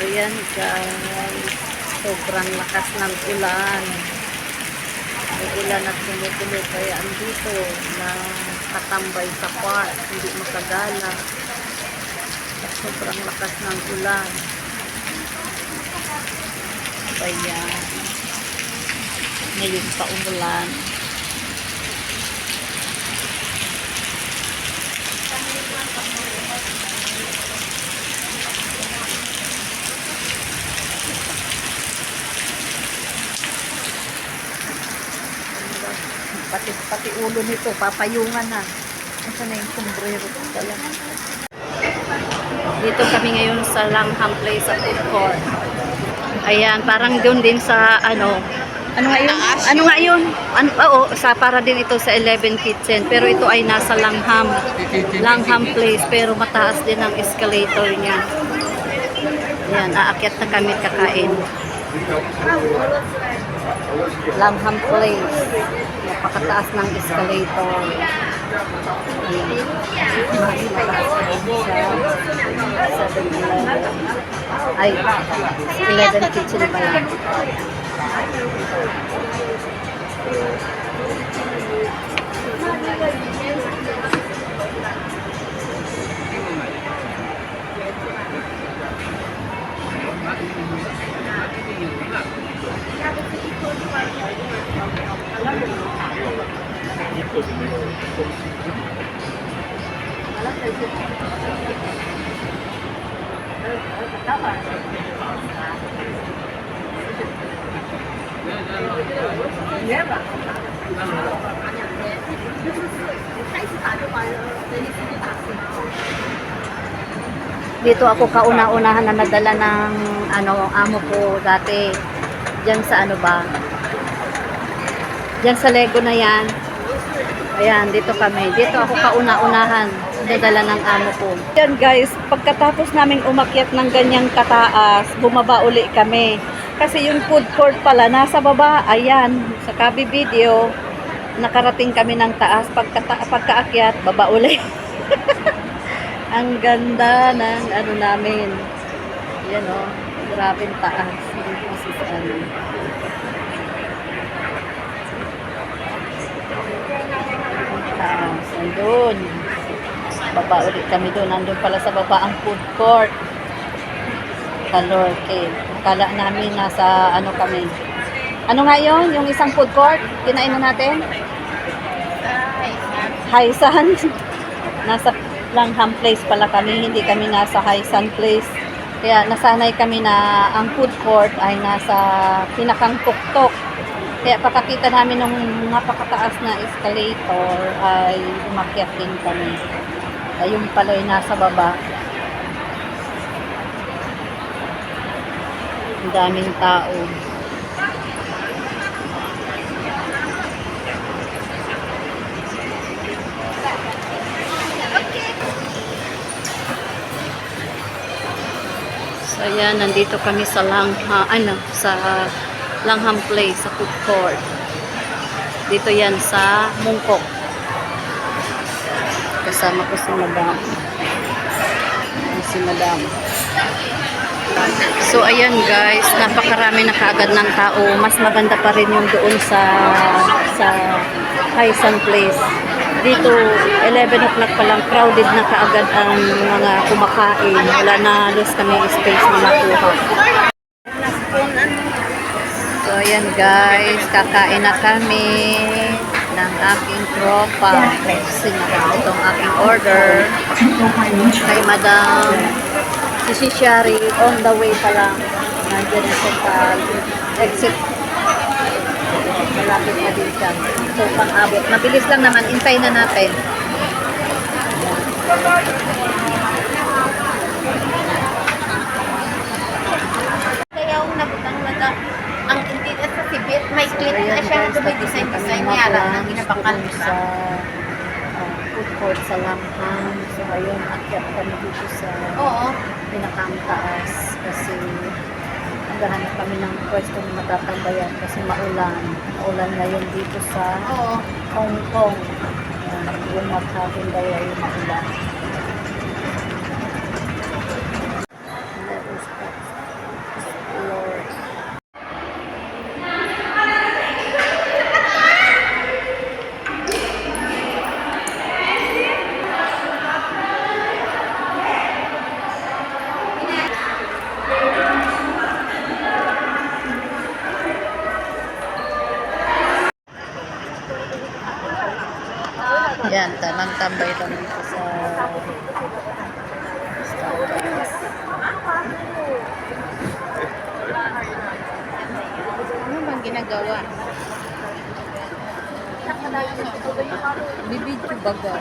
Ayan guys, sobrang lakas ng ulan. May ulan at tumutuloy kaya andito na katambay sa park, hindi makagala. Sobrang lakas ng ulan. Ayan. Ngayon pa umulan. Pati ulo nito, papayungan na. Asa na yung sombrero ko pala. Dito kami ngayon sa Langham Place sa food court. Ayan, parang doon din sa ano nga yun? Ano nga yun? Oo, para din ito sa 11 Kitchen. Pero ito ay nasa Langham Place. Pero mataas din ang escalator niya. Ayan, aakyat na kami kakain. Langham Place. Napakataas ng escalator. Ayan. Mas mataas sa 7-Eleven. Ay, 11 Kitchen pala. Dito ako kauna-unahan na nadala ng amo ko dati diyan sa diyan sa Lego na yan. Ayan, dito kami. Dito ako kauna-unahan nadala ng amo ko. Yan guys, pagkatapos naming umakyat ng ganyang kataas, bumaba uli kami. Kasi yung food court pala nasa baba. Ayan, sa Kabi Video, nakarating kami ng taas. Pagkaakyat, baba uli. Ang ganda ng namin. Yan o, grabing taas. Taas, andun. Baba ulit kami doon. Andun pala sa baba ang food court. Color cake. Akala namin nasa kami. Ano nga yun? Yung isang food court? Kinain na natin? Haisan. Nasa Langham Place pala kami. Hindi kami nasa Haisan Place. Kaya nasanay kami na ang food court ay nasa pinakang tuktok. Kaya pagkakita namin ng napakataas na escalator ay umakyat din kami. Ayun pala ay nasa baba. Ang daming tao. So ayan, nandito kami sa Langham Place sa food court. Dito yan sa Mungkok. Kasama ko si Madam. So ayan guys, napakarami na kaagad ng tao. Mas maganda pa rin yung doon sa Haisan Place. Dito 11 o'clock pa lang, crowded na kaagad ang mga kumakain. Wala na halos kami space na makuha. So ayan guys, kakain na kami ng aking tropa. Itong aking order kay Madam. Si Shari on the way pa lang. Nandiyan na siya sa exit. Malapit na din siya. So pang-abot. Mabilis lang naman. Intay na natin. Kaya yung nabutang ang intinit sa sibit, may clip na siya na dumidesign niya lang ginabakal sa food court sa Langham. So ayun, akyat kami dito sa pinakang taas kasi naghahanap kami ng pwesto na matatambayan kasi maulan ngayon dito sa Hong Kong. Yung maghapon daw ay maulan. tambay lang dito sa Starbucks. Ano bang ginagawa? Bibidyo baga.